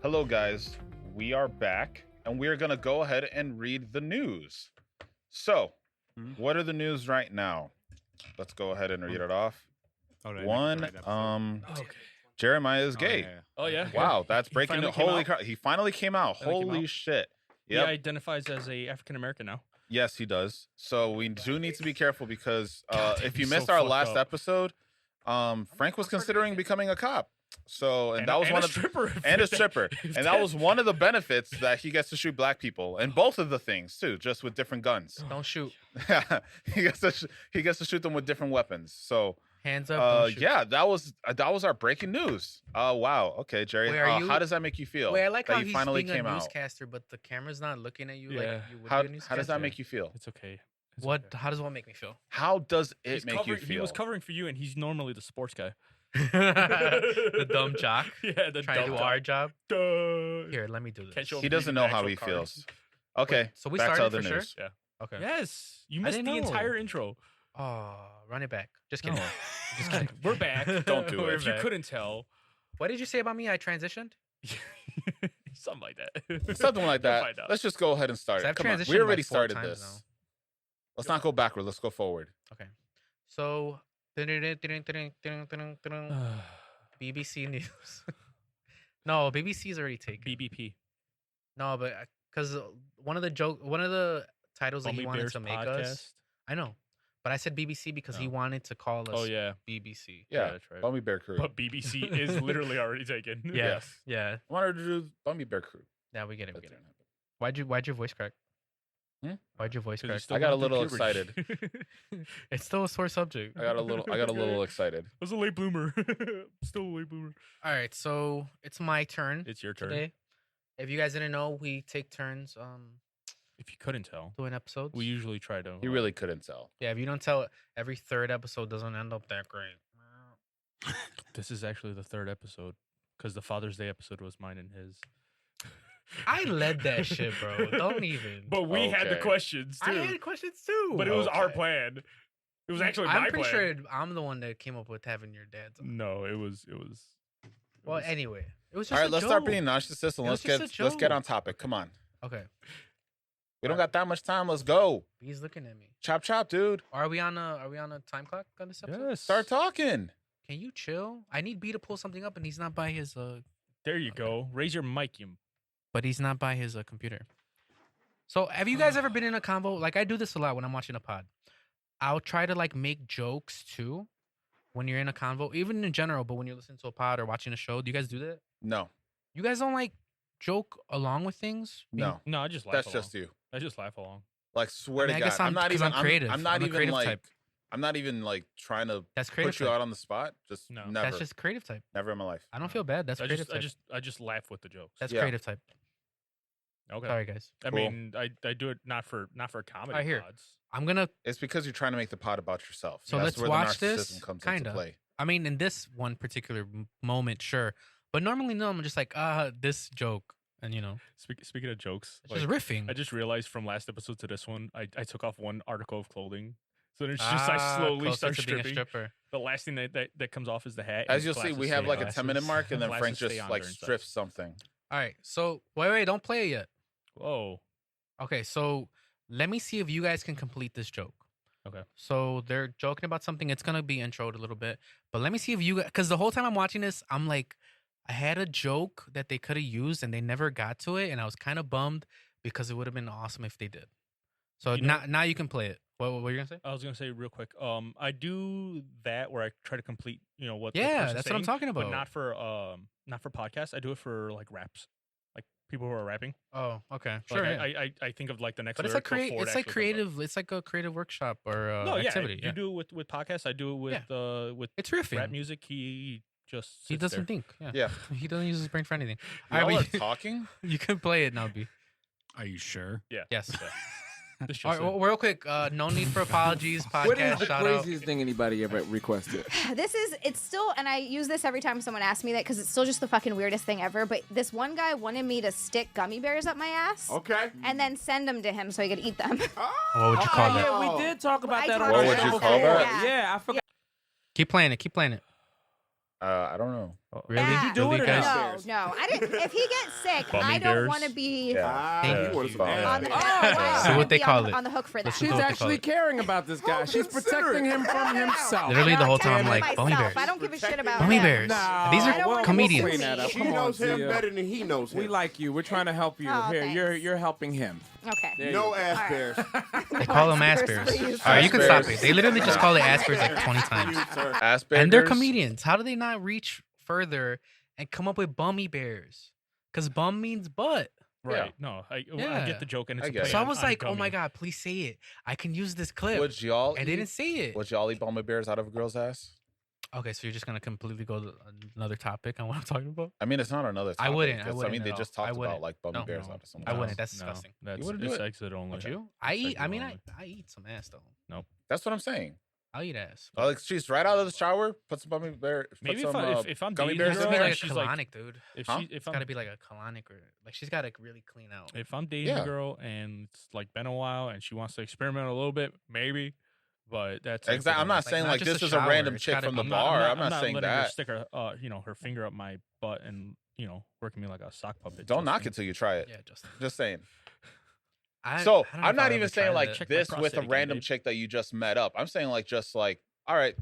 Hello, guys. We are back, and we are going to go ahead and read the news. So, what are the news right now? Let's go ahead and read it off. One, Jeremiah is gay. Oh yeah. Wow, that's breaking news. Holy crap! He finally came out. Finally came Holy out. shit! He Yep. identifies as a African American now. Yes, he does. So we do need to be careful because God, if you he's missed so our fucked last up. episode, Frank was considering becoming a cop. So that was and one a of stripper. and a stripper, and that was one of the benefits that he gets to shoot black people, and both of the things too, just with different guns. Don't shoot. he gets to shoot them with different weapons. So Hands up. Don't shoot. yeah, that was our breaking news. Wow. Okay, Jerry. Wait, are you- how does that make you feel? Wait, I like that how you he's finally being came a out. newscaster, but the camera's not looking at you Yeah. like you would How be a does newscaster. that make you feel? It's okay. It's What? okay. How does what make me feel? How does it He's make you covering- feel? He was covering for you, and he's normally the sports guy. The dumb jock Yeah, the trying to dumb do jock. our job. Duh. Here, let me do this. Can't show He doesn't know how he actual cards. feels. Okay, Wait, so we back to started other for sure? news. Yeah. Okay. Yes, you I missed didn't the know. entire intro. Oh, run it back. Just kidding. No. Just kidding. We're back. Don't do it. We're If you back. couldn't tell, What did you say about me? I transitioned. something like that. Something like You'll that. find out. Let's just go ahead and start So it. I've Come on. transitioned We already like 4 started times this. now. Let's not go backward. Let's go forward. Okay. So, BBC News. No, BBC is already taken. BBP. No, but because one of the titles that Bummy he wanted Bears to make podcast. us, I know, but I said BBC because he Oh. wanted to call us Oh yeah, BBC. Yeah, that's right. Bummy Bear Crew. But BBC is literally already taken. Yeah, Yes. yeah, I wanted to do Bummy Bear Crew. yeah. We get it. We That get it. didn't happen. Why'd your voice crack? Hmm? Why'd your voice 'Cause he's crack? still I got a going through little puberty. It's still a sore subject. I got a little excited. I was a late bloomer. Still a late bloomer. All right, so it's my turn It's your turn. today. If you guys didn't know, we take turns If you couldn't tell, doing episodes. we usually try to. He really couldn't tell. Yeah, if you don't tell, every third episode doesn't end up that great. This is actually the third episode because the Father's Day episode was mine and his. I led that shit, bro. Don't even. But we had the Okay. questions too. I had questions too. But it was our Okay. plan. It was actually I'm my pretty plan. sure I'm the one that came up with having your dad's. On. No, it was. Well, anyway, it was just All right, a let's start joke. being narcissistic and It was let's just a get on joke. topic. Come on. Okay, We don't got that much time. Let's go. he's looking at me. Chop chop, dude. Are we on a time clock on this episode? Yes. Start talking. Can you chill? I need B to pull something up, and he's not by his There you go. Raise your mic, you. but he's not by his computer. So, have you guys ever been in a convo? Like I do this a lot when I'm watching a pod. I'll try to like make jokes too when you're in a convo, even in general. But when you're listening to a pod or watching a show, do you guys do that? No, You guys don't like joke along with things? no. No, I just laugh. That's along. just you. I just laugh along. Like swear I mean, I to guess God, I'm not 'cause even. I'm creative. I'm not I'm a even creative like. type. I'm not even like trying to That's creative. put you type. out on the spot. Just No. never. That's just creative type. Never in my life. I don't feel bad. That's I creative just, type. I just laugh with the jokes. That's Yeah. creative type. Okay. Sorry, guys. I Cool. mean, I do it not for comedy Alright, here. pods. I'm gonna. It's because you're trying to make the pod about yourself. So That's let's where watch the narcissism this, comes kinda. into play. I mean, in this one particular moment, sure, but normally, no. I'm just like, this joke, and Speaking of jokes, it's just riffing. I just realized from last episode to this one, I took off one article of clothing. So it's just I slowly closer start to being a stripping. stripper. The last thing that comes off is the hat. As and you'll see, glasses we have stay- like a glasses- 10-minute mark, and then glasses Frank stay just on like there and stuff. strips something. All right, so wait, don't play it yet. Whoa. Okay, so let me see if you guys can complete this joke. Okay. So they're joking about something. It's gonna be introed a little bit, but let me see if you, because the whole time I'm watching this, I'm like, I had a joke that they could have used and they never got to it, and I was kind of bummed because it would have been awesome if they did. So You know- now you can play it. What were you gonna say? I was gonna say real quick. I do that where I try to complete, what. the Yeah, person's that's what I'm saying, talking about. But not for podcasts. I do it for like raps, like people who are rapping. Oh, okay, Like, sure. yeah. I think of like the next. But it's like it's like creative. It's like a creative workshop or No, yeah. activity. You do it with podcasts. I do it with It's riffing. rap music. He just He sits doesn't there. think. Yeah. Yeah. He doesn't use his brain for anything. Y'all All are right, talking. you can play it now, B. Are you sure? Yeah. Yes. Yeah. This All just right, well, real quick. No need for apologies. What is Podcast the shout out. craziest thing anybody ever requested? It's still, and I use this every time someone asks me that because it's still just the fucking weirdest thing ever. But this one guy wanted me to stick gummy bears up my ass Okay. and then send them to him so he could eat them. What would you call that? yeah, we did talk about I that talked on What the would show you call before. that? Yeah, I forgot. Keep playing it. Keep playing it. I don't know. Really? Yeah. Did you do Really, it or guys? not? No. I didn't. If he gets sick, Bummy I don't Bears? want to be Yeah. Thank Yeah, you. it's fine. on the. Oh, I wow. don't See wanna what they be call on, it. on the hook for that. Listen She's to what they actually call caring about this guy. She's protecting him from himself. Literally the whole time, I'm like, Bummy Bears. I don't give a shit about Bummy him. Bears. No, These I are don't wanna comedians. be Clean that up. She Come on, knows him Zia. better than he knows him. We like you. We're trying to help you. Oh, Here, thanks. you're helping him. Okay. There No you go. ass All right. bears. They call them ass bears. Please. All right, you can Ass stop bears. it. They literally just call it ass bears like 20 times. Asperger's. And they're comedians. How do they not reach further and come up with Bummy Bears? Because bum means butt. Right. No, I Yeah. get the joke, and it's I a get play it. So I on- was on like, oh gummy. my God, please say it. I can use this clip. Would y'all And they didn't say it. Would y'all eat Bummy Bears out of a girl's ass? Okay, so you're just going to completely go to another topic on what I'm talking about? I mean, it's not another topic. I wouldn't. It's- wouldn't mean, they at just all. I talked wouldn't. about like Bummy No. Bears No. out of someone's I ass. wouldn't. That's No, disgusting. that's wouldn't do it's it? exit only. Would you? I eat. Exit I mean, only. I eat some ass though. That's what I'm saying. I'll eat ass. Like she's right out of the shower, put some Bummy Bear. Maybe put if, some, if I'm gummy dating bears a It's in girl, gotta be there? like a she's like, colonic, dude. if Huh? she, if It's I'm gotta be like a colonic, or like she's gotta really clean out. if I'm dating Yeah. a girl and it's like been a while and she wants to experiment a little bit, maybe. But that's Exactly. I'm not Like, saying not like just this a is a random shower, it's chick gotta from the be- bar. I'm not saying letting her that. stick her, her finger up my butt and working me like a sock puppet. Don't just knock saying. it till you try it. Yeah, Justin. Just saying. I So don't know I'm if I'll not even ever saying try like that. Check my this with a prostate again, random babe. chick that you just met up. I'm saying like just like, all right,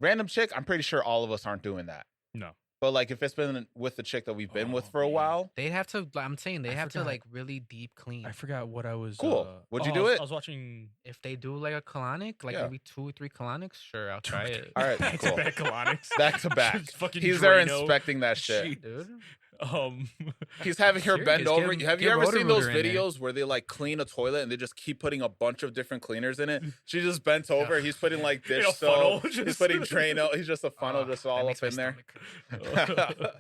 random chick. I'm pretty sure all of us aren't doing that. No. But like if it's been with the chick that we've been with Oh, for a man. while, They'd have to. I'm saying they I have to forgot. like really deep clean. I forgot what I was. Cool. Would you oh, do I was- it? I was watching. If they do like a colonic, like Yeah. maybe 2 or 3 colonics, sure, I'll try it. all right, Back cool. to back colonics. Back to back. Just fucking He's there Drano. inspecting that shit. Dude, He's having her Serious, bend get over. him- Have you get ever seen those Roto-Rooter in there. videos where they like clean a toilet and they just keep putting a bunch of different cleaners in it? She just bent over. He's putting like dish a funnel, soap. He's just- putting Drano. He's just a funnel Ah, just that all makes up my in there. stomach hurt.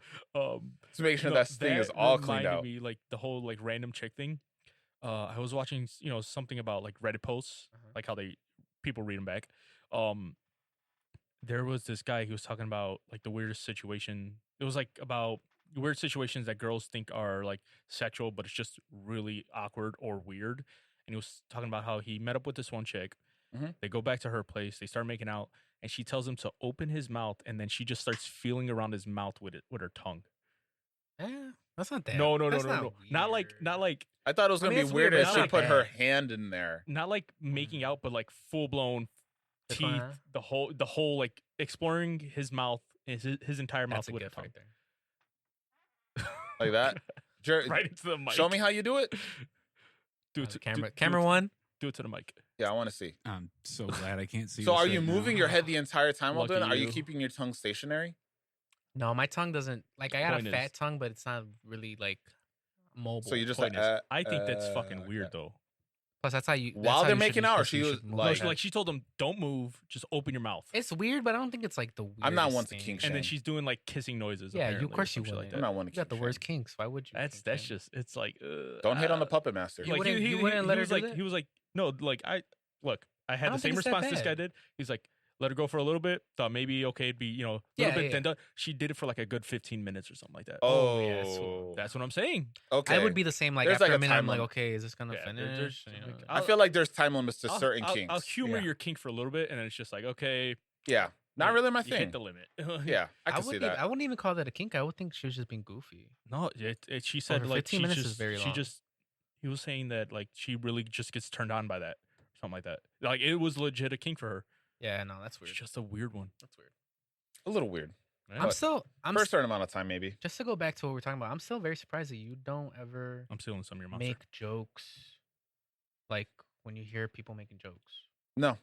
To make sure No, that thing is all cleaned reminded out. Me, like the whole like random chick thing. I was watching, something about like Reddit posts, like how people read them back. There was this guy who was talking about like the weirdest situation. It was like about weird situations that girls think are like sexual, but it's just really awkward or weird. And he was talking about how he met up with this one chick. Mhm. They go back to her place. They start making out, and she tells him to open his mouth, and then she just starts feeling around his mouth with her tongue. That's not that. No, that's no. Not like I thought it was I gonna mean, be it's weird weird, but if not she like put her that. hand in there. not like making out, but like full blown That's teeth. fine. The whole like exploring his mouth, his entire mouth That's a with a gift tongue. right there. Like that. Right into the mic. Show me how you do it. Do Oh, it to camera. do Camera it to- one. Do it to the mic. Yeah, I want to see. I'm so glad I can't see. So, this are you right now. moving your head the entire time while Lucky doing it? Are you you. keeping your tongue stationary? No, my tongue doesn't. Like I got Point a is- fat tongue, but it's not really like mobile. So you just Point like, is, I think that's fucking okay. weird though. Plus, that's how you. that's While how they're you should making use out, or pussy, she you was should move No, your like- head. she told him, "Don't move, just open your mouth." It's weird, but I don't think it's like the weirdest I'm not one to thing. kink And then shame. she's doing like kissing noises. Yeah, apparently, of course or you some shit wouldn't. like I'm that. not one to You got the kink worst shame. kinks. Why would you? That's kink shame? just it's like Don't hit on the puppet master. You wouldn't let her was do like that? he was like no like I had don't the same think it's that response this guy bad. did. He's like let her go for a little bit. Thought maybe okay it'd be a little Yeah, bit. yeah. Then she did it for like a good 15 minutes or something like that. Oh, yeah, so That's what I'm saying. okay. I would be the same. Like There's after like a a minute, I'm time like, limit. okay, is this gonna Yeah, finish? there's, You know? like, I feel like there's time limits to certain I'll kinks. humor Yeah. your kink for a little bit, and then it's just like okay, Yeah, not really my you hit thing. the limit. Yeah, I can see wouldn't that. even, I wouldn't even call that a kink. I would think she was just being goofy. No, she said Over like 15 she minutes just, is very she long. just he was saying that like she really just gets turned on by that, something like that. Like it was legit a kink for her. Yeah, no, that's weird. It's just a weird one. That's weird. A little weird. Yeah. I'm still. For a certain amount of time, maybe. Just to go back to what we're talking about. I'm still very surprised that you don't ever I'm stealing some of your monster. make jokes, like when you hear people making jokes. No.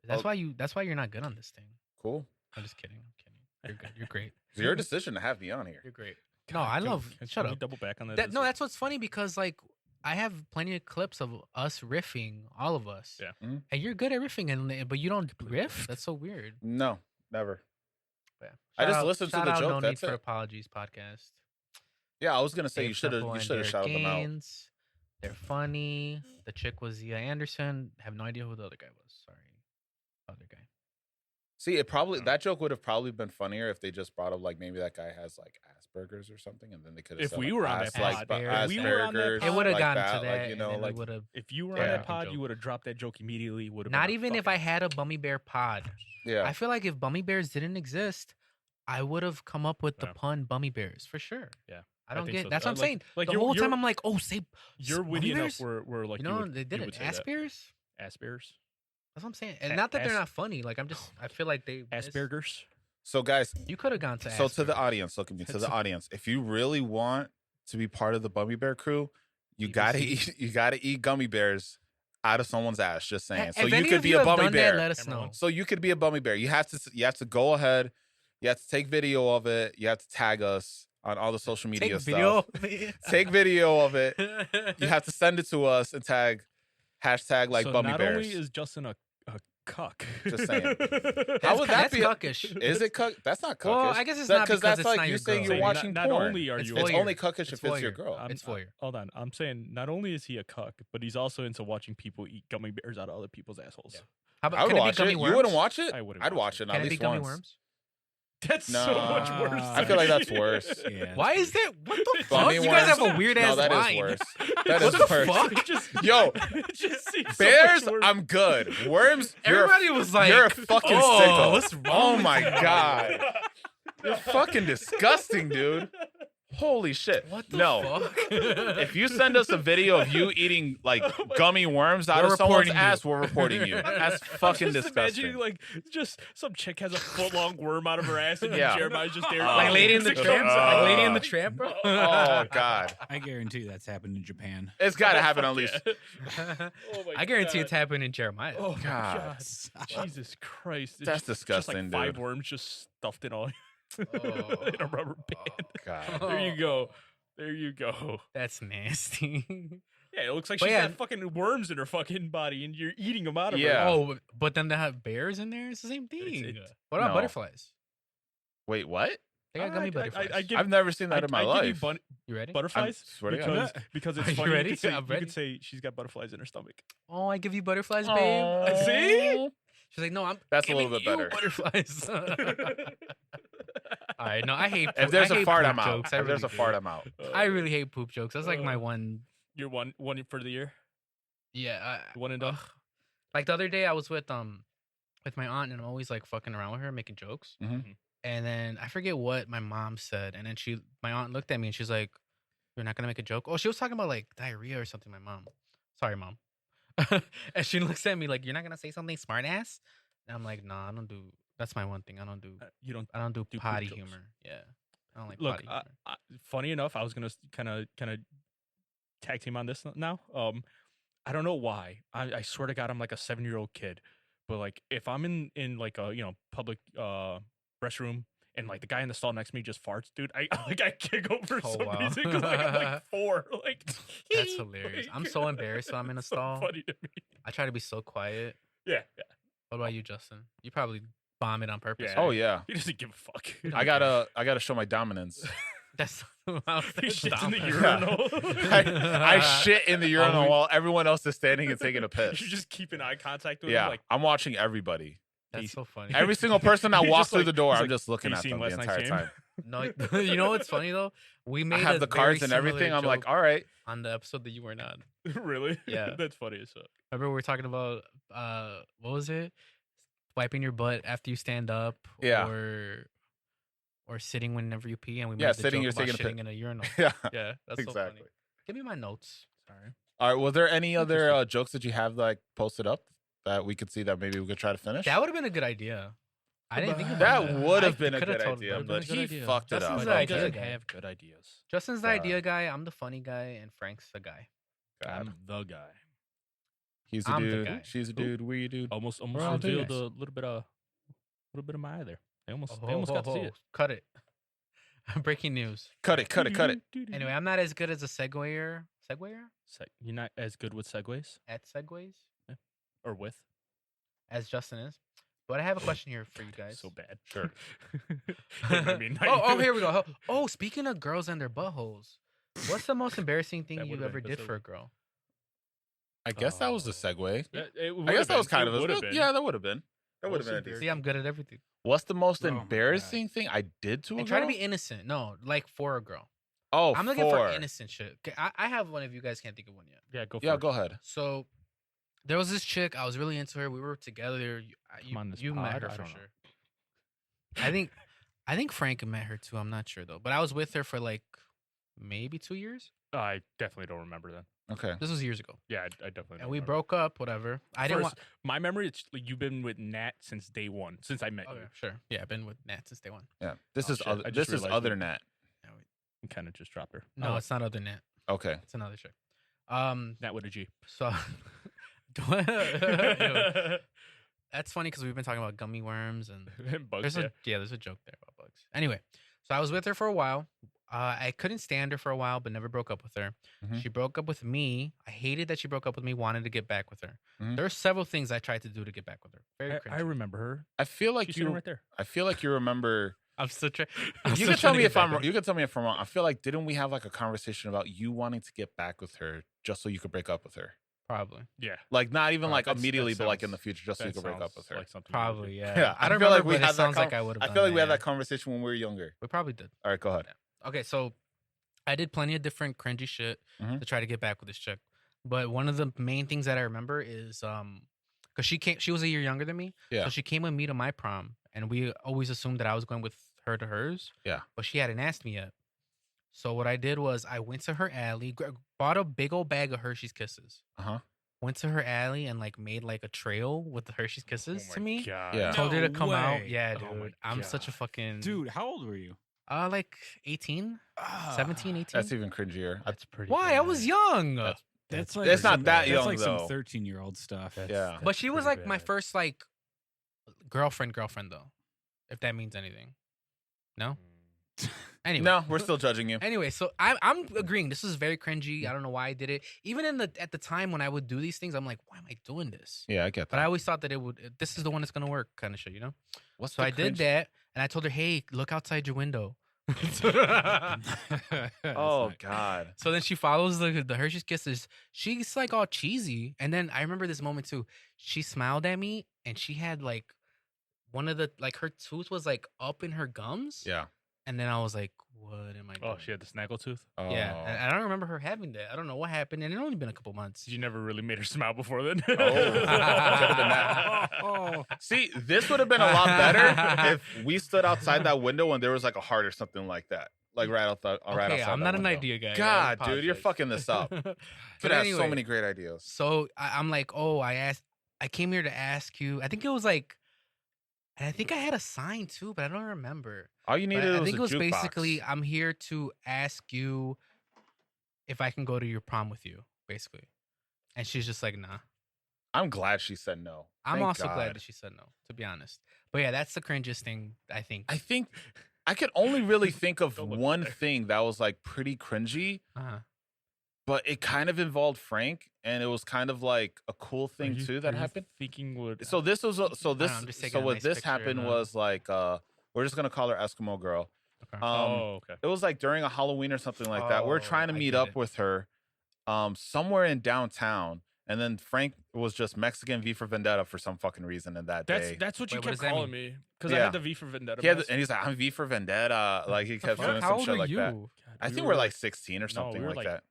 That's Oh. why you. That's why you're not good on this thing. Cool. I'm just kidding. I'm kidding. You're good. You're great. It's your decision to have me on here. You're great. No, I love. Shut Can we up. double back on that. No, that's what's funny because like I have plenty of clips of us riffing, all of us. Yeah. Mhm. And you're good at riffing, but you don't riff. That's so weird. No, never. Yeah. I Shout just out- listened to shout the out joke, No that's Need for it. Apologies podcast. Yeah, I was gonna say Dave you should have. Temple You and should have Derek shouted them out. Gaines. They're funny. The chick was Zia Anderson. Have no idea who the other guy was. Sorry, other guy. See, that joke would have probably been funnier if they just brought up like maybe that guy has like Asperger's or something, and then they could have. If we were on that pod, if we were on that Asperger's, pod, It would have like gotten that, to that. like, you know, and then like we would have. If you were Yeah. on that Fucking pod, joke. you would have dropped that joke immediately. Would have Not even if I had a Bummy Bear pod. yeah. I feel like if Bummy Bears didn't exist, I would have come up with the pun Bummy Bears for sure. Yeah. I don't think get. so. That's what I'm saying. Like The whole time I'm like, oh, say you're Bummy witty enough Bears? where like You know, would, they did you it. would say Ass that. Bears. Asperger's. That's what I'm saying. And not that they're not funny. Like I feel like they Asperger's. So guys, You could have gone to. so to the Asperger's. audience, look at me. To the audience, if you really want to be part of the Bummy Bear crew, you gotta eat. You gotta eat gummy bears out of someone's ass. Just saying. So If you any could of be you a have Bummy done Bear. That, let us know. So you could be a Bummy Bear. You have to go ahead. You have to take video of it. You have to tag us on all the social media Take stuff. video. Take video of it. You have to send it to us and tag hashtag like so Bummy not Bears. only is Justin a cuck. Just saying. How would that that's be? cuckish. Is it cuck? That's not cuckish. Well, I guess it's not because that's it's like not you your saying girl. you're watching not porn. only are It's you It's voyeur. only cuckish It's if it's your voyeur. girl. It's voyeur. Hold on. I'm saying not only is he a cuck, but he's also into watching people eat gummy bears out of other people's assholes. How about I would can it be watch gummy it. worms? You wouldn't watch it? I wouldn't I'd watch watch it. it Can at it be least gummy once. worms? That's No. so much worse. I feel like that's worse. Yeah. Why is that? What the fuck? Gummy You guys have worms? a weird No, ass that is line. worse. That What is the worse. fuck? It just, Yo, it just seems bears, so much worse. I'm good. Worms, Everybody was like, you're a fucking "Oh, sicko. what's wrong Oh with my you?" god. You're fucking disgusting, dude. Holy shit. What the no. fuck? If you send us a video of you eating like gummy worms out We're of someone's reporting you. ass, we're reporting you. That's fucking just disgusting. Imagining like just some chick has a foot long worm out of her ass and Yeah. Jeremiah's just there. Like Lady in the Tramp? Like Lady in the Uh, Tramp, bro? Oh god. I guarantee that's happened in Japan. It's gotta happen at least. Oh my I guarantee God. it's happening in Jeremiah. Oh my God. God. Jesus Christ. It's That's just disgusting, like 5 dude. worms just stuffed in all Oh. in a rubber band. God. There you go. There you go. That's nasty. Yeah, it looks like But she's yeah. got fucking worms in her fucking body and you're eating them out of Yeah. her. Oh, but then they have bears in there? It's the same thing. It's- What about No. butterflies? They what? They got gummy butterflies. I give, I've never seen that in my I give you life. you ready? butterflies swear to God. because it's Are you funny. ready? You could, say, I'm you ready. could say she's got butterflies in her stomach. Oh, I give you butterflies, babe. Aw. See? She's like, no, I'm That's a giving little bit you better. butterflies. All right, no, I hate. If there's I a hate fart, poop I'm out. jokes. I If there's a really fart, do. I'm out. I really hate poop jokes. That's like my Uh, one. You're one for the year. Yeah. One and done. Ugh. Like the other day, I was with my aunt, and I'm always like fucking around with her, making jokes. Mhm. And then I forget what my mom said, and then my aunt looked at me, and she's like, "You're not gonna make a joke?" Oh, she was talking about like diarrhea or something. My mom. Sorry, mom. And she looks at me like, "You're not gonna say something smart ass?" And I'm like, "Nah, I don't do. That's my one thing. I don't do. You don't. I don't do poop potty jokes. humor. Yeah, I don't like Look, potty humor." funny enough, I was gonna kind of tag team on this now. I don't know why. I swear to God, I'm like a 7-year-old kid. But like, if I'm in like a public restroom and like the guy in the stall next to me just farts, dude, I giggle for Oh, some wow. reason because like I'm like 4. Like That's hilarious. I'm so embarrassed when I'm in a so stall. funny to me. I try to be so quiet. Yeah. What about you, Justin? You probably bomb it on purpose. Yeah. Oh yeah. He doesn't give a fuck. I gotta show my dominance. That's He shits in the urinal. urinal. I shit in the urinal while everyone else is standing and taking a piss. You just keep an eye contact with Yeah, him. Like, I'm watching everybody. That's so funny. Every single person that He's walks just through like- the door, he's I'm like, just looking "You at seen them the last night's entire game?" time. No, you know what's funny though? We I made have a the very cards and everything. similar I'm like, joke all right. on the episode that you were not. really? Yeah. That's funny as fuck. Remember we were talking about what was it? Wiping your butt after you stand up, Yeah. or sitting whenever you pee, and we made Yeah, the sitting, joke you're about taking a shitting in a urinal. Yeah, Yeah, that's so exactly. funny. Give me my notes. Sorry. All right. Was there any other jokes that you have like posted up that we could see that maybe we could try to finish? That would have been a good idea. I didn't think about That that. would I have been a coulda good totally idea, been a but good he idea. fucked it Justin's up. the He idea doesn't guy. have good ideas. Justin's the God. idea guy. I'm the funny guy, and Frank's the guy. God. I'm the guy. He's a I'm the dude. guy. She's a dude. We a dude. Almost We're all revealed dudes. a little bit of my eye there. They almost got to see it. Cut it. Breaking news. Cut it. Cut it. Cut it. Anyway, I'm not as good as a segwayer. Segwayer You're not as good with segues at segways or with. as Justin is. But I have a question here for you guys. So bad. Sure. Oh, here we go. Oh, speaking of girls and their buttholes, what's the most embarrassing thing That you would've ever been did episode. for a girl? I guess that was the segue. I I guess that was kind of a. a. Yeah, that would have been. That would have been. a Most decent- See, I'm good at everything. What's the most Oh my embarrassing thing I did to a And girl? try to be innocent. No, like for a girl. Oh, I'm looking for innocent shit. I have one if you guys can't think of one yet. Yeah, go for Yeah, it. go ahead. So there was this chick. I was really into her. We were together. Come on this you met pod? her I for don't know. sure. I think I think Frank met her too. I'm not sure though, but I was with her for like maybe 2 years. I definitely don't remember then. Okay. This was years ago, Yeah, I definitely. and we broke up. Whatever. I didn't want. My memory. It's like you've been with Nat since day one, since I met Okay, you. sure. Yeah, I've been with Nat since day one. Yeah. This Oh, is shit. other, I just this is realized other we- Nat. You kind of just dropped her. No, it's not other Nat. Okay. It's another chick. Nat with a G. So that's funny because we've been talking about gummy worms and Bugs. there's a joke there about bugs. Anyway, so I was with her for a while. I couldn't stand her for a while, but never broke up with her. Mhm. She broke up with me. I hated that she broke up with me. Wanted to get back with her. Mhm. There are several things I tried to do to get back with her. Very I cringy. remember her. I feel like She's you. sitting right there. I feel like you remember. I'm still trying. You can tell me if I'm. You can tell me if I'm wrong. I feel like didn't we have like a conversation about you wanting to get back with her just so you could break up with her? Probably. Yeah. Like not even like That immediately, but like in sounds- the future, just so you That could break up sounds with her. Like something we would do. Probably. Yeah. Yeah, I don't feel remember, we but it had that sounds like I would have. I feel like we had that conversation when we were younger. We probably did. All right, go ahead. Okay, so I did plenty of different cringy shit Mhm. to try to get back with this chick. But one of the main things that I remember is because she was a year younger than me. Yeah. So she came with me to my prom, and we always assumed that I was going with her to hers. Yeah. But she hadn't asked me yet. So what I did was I went to her alley, bought a big old bag of Hershey's Kisses. Uh-huh. Went to her alley and like made like a trail with the Hershey's Kisses Oh to my me. God. Yeah. Told her to No come out. way. Yeah, Oh dude. my I'm such a God. fucking Dude, how old were you? like 18, 17, 18. That's even cringier. That's pretty. Why? I was young. That's- That's It's not that young, That's like though. some 13-year-old stuff. Yeah. But she was pretty like my bad. first like girlfriend though. If that means anything. No? Anyway. No, we're still judging you. Anyway, so I'm agreeing. This is very cringy. I don't know why I did it. Even at the time when I would do these things, I'm like, why am I doing this? Yeah, I get But I that. always thought that this is the one that's gonna work, kind of shit, you know? What's So the I did cringe- that, and I told her, hey, look outside your window. Oh God. So then she follows the Hershey's Kisses. She's like all cheesy. And then I remember this moment too. She smiled at me and she had like one of the like her tooth was like up in her gums. Yeah. And then I was like, what am I doing? Oh, she had the snaggle tooth. Oh. Yeah. And I don't remember her having that. I don't know what happened. And it only been a couple months. You never really made her smile before then. Could've been that. Oh, See, this would have been a lot better if we stood outside that window and there was like a heart or something like that. Like right outside. Right Okay, outside I'm that not an window. idea guy. I God, dude, you're apologize. fucking this up. But Could have so anyway, many great ideas. So I'm like, oh, I came here to ask you. I think it was like, and I think I had a sign too, but I don't remember. All you But needed I was think a it was jukebox. basically, I'm here to ask you if I can go to your prom with you, basically. And she's just like, nah. I'm glad she said no. I'm Thank also God. glad that she said no, to be honest. But yeah, that's the cringiest thing, I think. I think I could only really think of Don't look one there. thing that was like pretty cringy, Uh-huh. but it kind of involved Frank, and it was kind of like a cool thing too that happened. Thinking would So this was I'm just taking a what nice this picture happened and, was like we're just gonna call her Eskimo girl. Okay. oh, okay. It was like during a Halloween or something like that. We're Oh, trying to I meet get up it. with her somewhere in downtown, and then Frank was just Mexican V for Vendetta for some fucking reason in that day. That's what you Wait, what kept does that calling mean? me because I Yeah. had the V for Vendetta. He had, mask. and he's like, I'm V for Vendetta. Like he kept Fuck, doing how some old shit are like you? that. God, I we think we're like 16 or something we were like like that.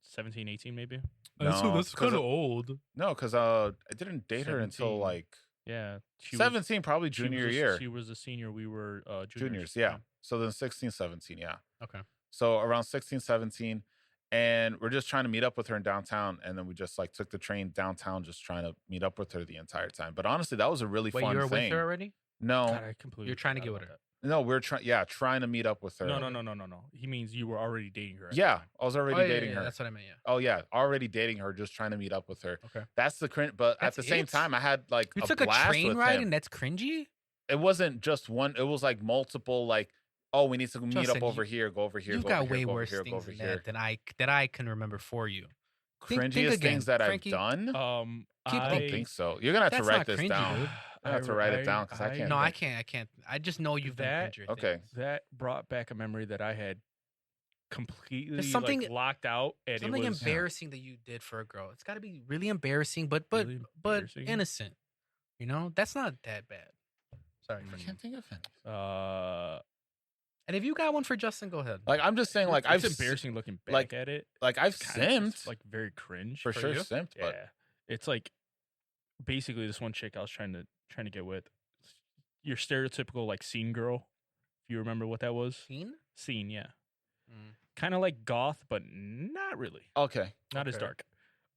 17, 18 maybe. No, that's 'cause kind of old. No, because I didn't date her until 17. like Yeah. She 17, probably she junior was year. She was a senior. We were Juniors, yeah. So then 16, 17, yeah. Okay. So around 16, 17, and we're just trying to meet up with her in downtown, and then we just like took the train downtown, just trying to meet up with her the entire time. But honestly, that was a really Wait, fun you were thing. with her already? No, God, I completely You're trying to forgot get with about no, we're trying to meet up with her. that. No. He means you were already dating her. at the Yeah, time. I was already Oh, yeah, dating yeah, her. That's what I meant, yeah. Oh yeah, already dating her, just trying to meet up with her. Okay. That's the cringe. But That's at the same it? time, I had like You a took a blast train with ride him. and that's cringy? It wasn't just one. It was like multiple. Like, oh, we need to meet Justin, up over here. Go over here. You've go got over way here, go over worse here, go things over than here. that I can remember for you. think Cringiest again, things that Frankie. I've done. Keep I thinking. don't think so. You're gonna have to That's write not this cringy, down. dude. I have to write it down because I can't. No, I think. can't. I just know you've done That- cringier Okay. things. That brought back a memory that I had completely something- like, locked out, and Something it was embarrassing that you did for a girl. It's got to be really embarrassing, but Really embarrassing? innocent. You know, that's not that bad. Sorry. I can't think of it. And if you got one for Justin, go ahead. Like I'm just saying, like it's I've embarrassing looking back like, at it. like I've Kinda just, simped like very cringe for sure, you? simped, Yeah, but it's like basically this one chick I was trying to get with. Your stereotypical like scene girl, you remember what that was. Scene, yeah. Kind of like goth, but not really. Okay. Not as dark.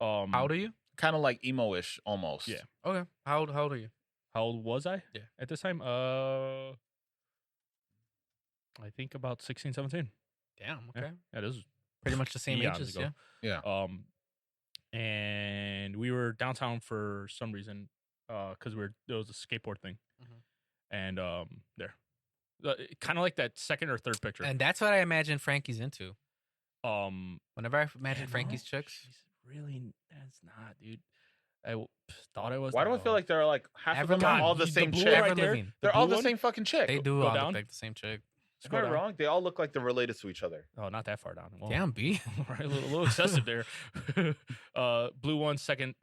How old are you? Kind of like emo-ish almost. Yeah. Okay. How old are you? How old was I? Yeah. At this time, I think about 16, 17. Damn. Okay. Yeah, this is Pretty much the same eons ages. ago. Yeah. Yeah. And we were downtown for some reason, because there was a skateboard thing, and there, kind of like that second or third picture. And that's what I imagine Frankie's into. Whenever I imagine no, Frankie's chicks, she's really, that's not, dude. Thought I was. Why do I feel like they're like half of them are all the same blue chick? right there, Living. They're all blue the one? same fucking chick. they do Go all down? look like the same chick. Am I down. wrong? They all look like they're related to each other. Oh, not that far down. Well, Damn, B. right, a little excessive there. Blue one, second.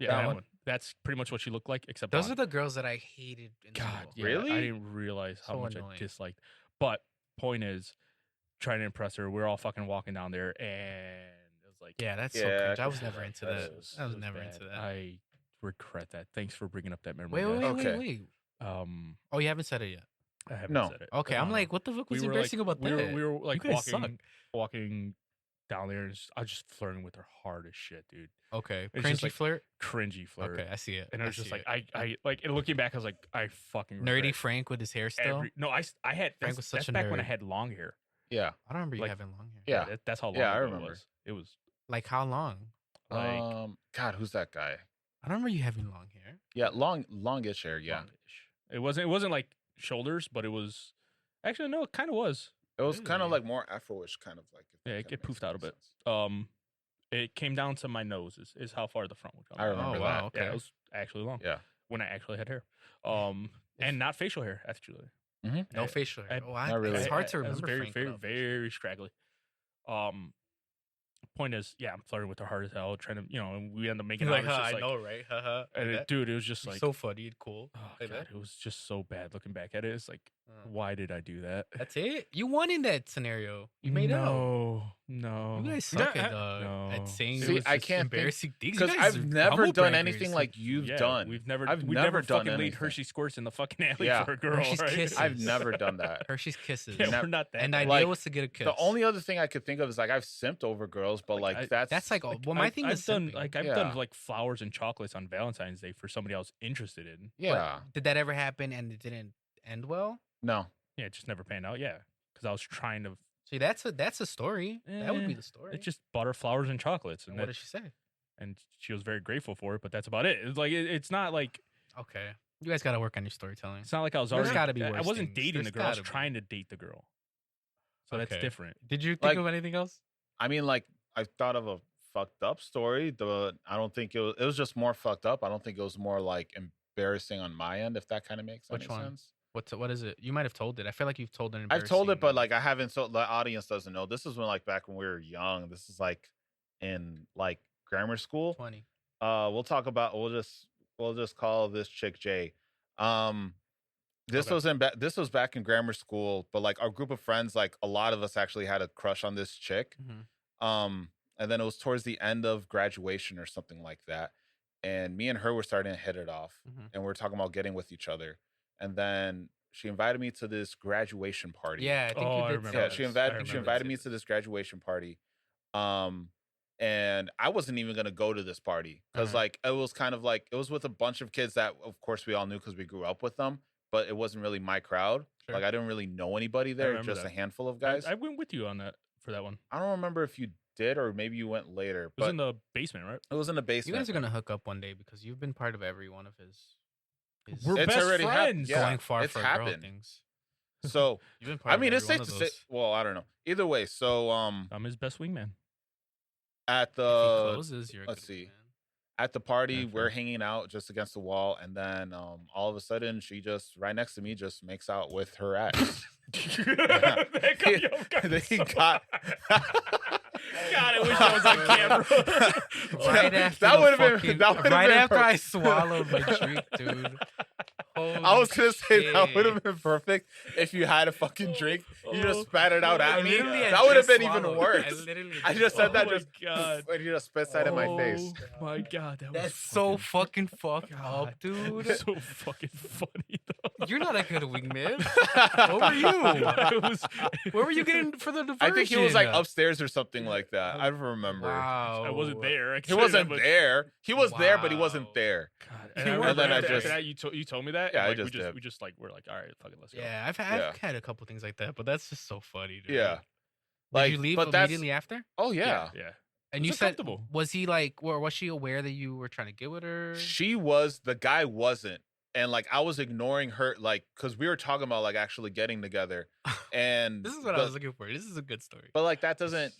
Yeah, That that one? one. That's pretty much what she looked like, except Those are blonde. the girls that I hated in God, school. yeah, Really? I didn't realize how So much annoying. I disliked. But point is, trying to impress her. We're all fucking walking down there, and it was like, Yeah, that's Yeah, so I cringe. I could was see never that. into That that. was- I was it never bad. into that. I regret that. Thanks for bringing up that memory. Wait, guys. Okay. Oh, you haven't said it yet. I haven't No. said it. Okay, I'm like, what the fuck was we were embarrassing like, about that? We were like guys suck. walking down there, and I was just flirting with her hard as shit, dude. Okay, It's just cringy like flirt. Cringy flirt. Okay, I see it. And I was see just like, it. I like, and looking back, I was like, I fucking nerdy regret Frank with his hair still. no, I had Frank that's, was such that's a back when I nerd. had long hair. Yeah. I don't remember you like- having long hair. Yeah. That's how long. Yeah, I ago remember. It was. It was Like how long? like God, who's that guy? I don't remember you having long hair. Yeah, longish hair. Yeah. longish. It wasn't like shoulders, but it was actually no, it kind of was. It was kind of Really? like more Afro-ish, kind of like. if Yeah, that it kinda makes poofed out a any bit. sense. It came down to my nose is how far the front would come. I remember Oh, that. wow. Yeah, Okay. it was actually long. Yeah. When I actually had hair. And not facial hair actually. No I- facial hair. I- Oh, Not really. It's hard to I was remember. very, Frank very, without very scraggly. Point is, yeah, I'm flirting with her hard as hell, trying to, and we end up making facial out. hair. It's just like, right? Haha. and dude, it was just like, so funny and cool. oh like god, that? it was just so bad. Looking back at it, it's like, Oh. why did I do that? That's it. You won in that scenario. You made out. No, You guys suck at, No. at saying See, it was I just can't think- embarrassing things. Because You guys I've are never humble done braggers. anything like you've Yeah, done. We've never I've we've never never done fucking laid anything. Hershey squirts in the fucking alley Yeah. for a girl. Hershey's right? Kisses. I've never done that. Hershey's Kisses. Yeah, Never- we're not that. And the bad. idea Like, was to get a kiss. The only other thing I could think of is like I've simped over girls, but Like, like I- that's That's like, well, my thing I've is done simping. like I've Yeah. done like flowers and chocolates on Valentine's Day for somebody I was interested in. yeah. Did that ever happen and it didn't end well? No. Yeah, it just never panned out. Yeah, because I was trying to. See, that's a story. That would be Eh, the story. It's just butter, flowers, and chocolates, And and what that, did she say? and she was very grateful for it. But that's about it. It's like it's not like Okay, you guys got to work on your storytelling. it's not like I was There's already. gotta be I worse wasn't things. dating There's the girl. I was gotta be. trying to date the girl. So that's Okay. different. Did you think Like- of anything else? I mean, like I thought of a fucked up story. I don't think it was just more fucked up. I don't think it was more like embarrassing on my end, if that kind of makes Which any one? sense. What is it? You might have told it. I feel like you've told it. I've told it, but like I haven't. So the audience doesn't know. This is when like back when we were young. This is like in like grammar school. 20. We'll talk about. We'll just call this chick Jay. This Okay. this was back in grammar school, but like our group of friends, like a lot of us actually had a crush on this chick. Mhm. And then it was towards the end of graduation or something like that. And me and her were starting to hit it off, Mhm. and we were talking about getting with each other. And then she invited me to this graduation party. Yeah, I think Oh, I you did. remember Yeah, this. she I invited remember me to this graduation party. And I wasn't even gonna go to this party because Uh-huh. like it was kind of like it was with a bunch of kids that of course we all knew because we grew up with them, but it wasn't really my crowd. Sure. Like I didn't really know anybody there, remember just that. a handful of guys. I went with you on that for that one. I don't remember if you did or maybe you went later, It was but in the basement, right? it was in the You basement. guys are gonna hook up one day because you've been part of every one of his We're It's best already happened. friends. Yeah, going far it's for girl happened. things. So You've been part I of mean, every it's one safe of to say. those. Well, I don't know. Either way, so I'm his best wingman. at If he the closes, you're a let's good see. man. at the party, Yeah, we're fair. hanging out just against the wall, and then all of a sudden, she just right next to me just makes out with her ex. That got you off guard They so got. God, I wish I was on camera. Right after that the would have fucking- been that would've right been after I swallowed my drink, dude. I was gonna say that would have shit. been perfect if you had a fucking drink. You just spat it out I at me. literally had That would have just been even swallowed. worse. literally I just said that my just God. and you just spit that in my face. Oh my God, that was That's so fucking fucked God, up, dude. so fucking funny though. You're not a good wingman. What were you? It was, Where were you getting for the diversion? I think he was like upstairs or something like that. I don't remember. Wow. I wasn't there. I He can say wasn't that, but- there. He was there, but he wasn't Wow. there. God, You and I were remember there. after Just- that, you told me that. Yeah, and, I like, just did. we just like we're like, all right, fuck it, let's go. Yeah, I've Yeah. had a couple things like that, but that's just so funny, dude. Yeah. Did you leave but that's- immediately after? Oh yeah. yeah. And It you was said, uncomfortable. was he like, or was she aware that you were trying to get with her? She was. The guy wasn't. And like I was ignoring her, like, because we were talking about like actually getting together. And This is what I was looking for. This is a good story. But like that doesn't.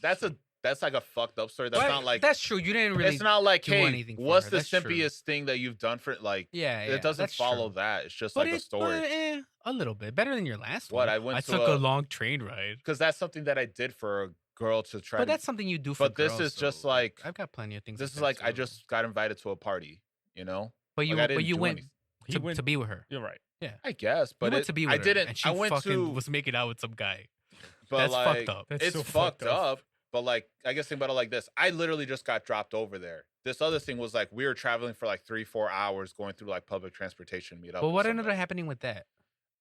That's like a fucked up story. That's But not like. that's true. You didn't really. It's not like, do hey, anything for what's her. the That's true. simpiest thing that you've done for like? Yeah, It doesn't that's follow true. that. It's just But like a story. a little bit better than your last What, one. I went to took a- a long train ride. Because that's something that I did for a girl to try. But to, that's something you do for But this girls, is just though. like- I've got plenty of things. this is that, like I too. just got invited to a party. You know. But you like, I but didn't you do went anything. He to, went to be with her. You're right. I guess, but you went to be with I her, didn't. and she I went fucking to. was making out with some guy. But That's like, fucked up. That's It's so fucked up. But like, I guess think about it like this. I literally just got dropped over there. This other thing was like we were traveling for like 3-4 hours going through like public transportation meet up. But with what ended up somebody. happening with that?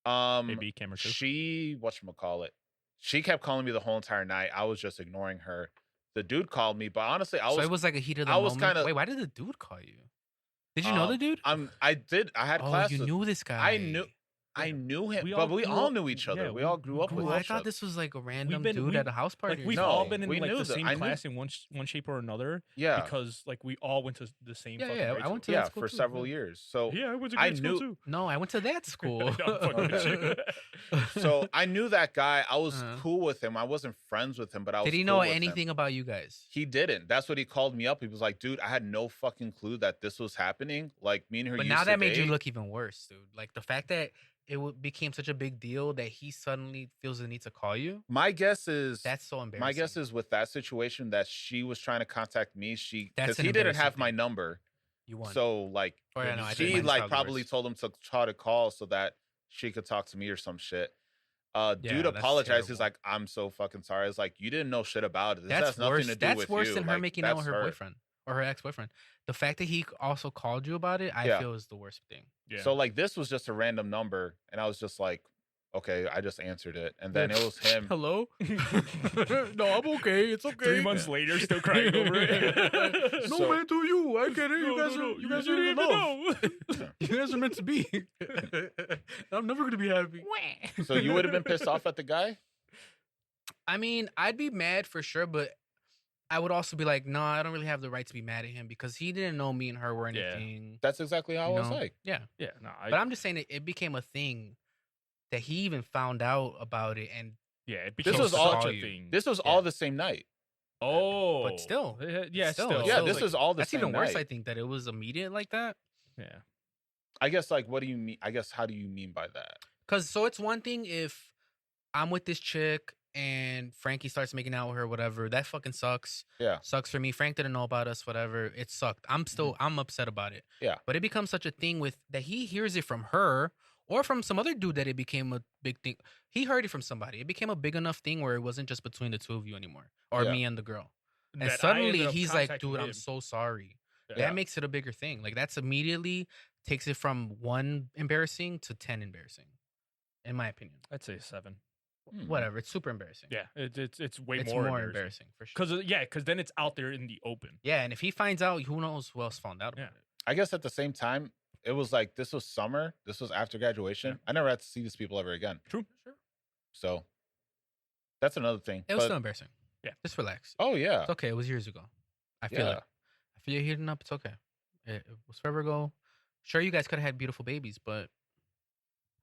Maybe camera two. She whatchamacallit. She kept calling me the whole entire night. I was just ignoring her. The dude called me, but honestly, I was So it was like a heat of the I was moment. kinda- Wait, why did the dude call you? Did you know the dude? I did. I had Oh, classes. you knew this guy. I knew him, We but all we grew all up- knew each other. yeah, we all grew up Bro, with I each thought other. this was like a random been- dude we- at a house party. Like or we've No, all something. been in we like knew the that. same I knew- class in one shape or another. Yeah, Because like we all went to the same. Yeah, fucking yeah, grade I went school. to yeah, that school for too, several yeah. years. So Yeah, I went to I grade school knew- too. No, I went to that school. I'm fucking with you. so I knew that guy. I was Uh-huh. cool with him. I wasn't friends with him, but I was. Did he cool know with him. anything about you guys? He didn't. That's what he called me up. He was like, "Dude, I had no fucking clue that this was happening. Like me and her." But used now to that made you date." look even worse, dude. Like the fact that it became such a big deal that he suddenly feels the need to call you. My guess is That's so embarrassing. my guess is with that situation that she was trying to contact me. She That's because an he didn't have embarrassing my thing. number. you won. So like Oh, yeah, no, I think she mine's like probably probably worse. told him to try to call so that she could talk to me or some shit. Yeah, Dude that's apologized. He's terrible. like, "I'm so fucking sorry." It's like you didn't know shit about it. This That's has nothing worse. to do That's with worse you. than her Like, making out with that's her boyfriend or her ex-boyfriend. The fact that he also called you about it, I Yeah. feel is the worst thing. Yeah. So like this was just a random number, and I was just like, "Okay," I just answered it, and then it was him. Hello? No, I'm okay. It's okay. 3 months later, still crying over it. No, So- man, to you. I get it. No, You guys no, are no, you guys you are in didn't love. even know. You guys are meant to be. I'm never gonna be happy. So you would have been pissed off at the guy? I mean, I'd be mad for sure, but I would also be like, no, I don't really have the right to be mad at him because he didn't know me and her were Yeah. anything. That's exactly how you I was know? like. Yeah. Yeah, no, But I'm just saying it became a thing that he even found out about it, and yeah, it became was such all- a thing. This was Yeah. all the same night. Oh, But still. yeah, Still, still, it's Yeah, still this like- was all the that's same even worse. night. I think that it was immediate like that. yeah. I guess like what do you mean? I guess how do you mean by that? Cause so it's one thing if I'm with this chick and Frankie starts making out with her, whatever. That fucking sucks. Yeah. Sucks for me. Frank didn't know about us, whatever. It sucked. I'm upset about it. Yeah. But it becomes such a thing with that he hears it from her or from some other dude that it became a big thing. He heard it from somebody. It became a big enough thing where it wasn't just between the two of you anymore. Or Yeah. me and the girl. And That I suddenly ended up he's like, contacting dude, I'm him. so sorry. Yeah. That makes it a bigger thing. Like that's immediately takes it from 1 embarrassing to 10 embarrassing. In my opinion. I'd say 7. Whatever. It's super embarrassing. Yeah, it's way It's more, more embarrassing. embarrassing for sure. Because then it's out there in the open. Yeah, and if he finds out, who knows who else found out about Yeah. it. I guess at the same time, it was like this was summer. This was after graduation. I never had to see these people ever again. True. So that's another thing. It was But- still embarrassing. Yeah. Just relax. oh yeah. It's okay. It was years ago. I feel Yeah. it. I feel you're heating up. It's okay. It was forever ago. Sure, you guys could have had beautiful babies, but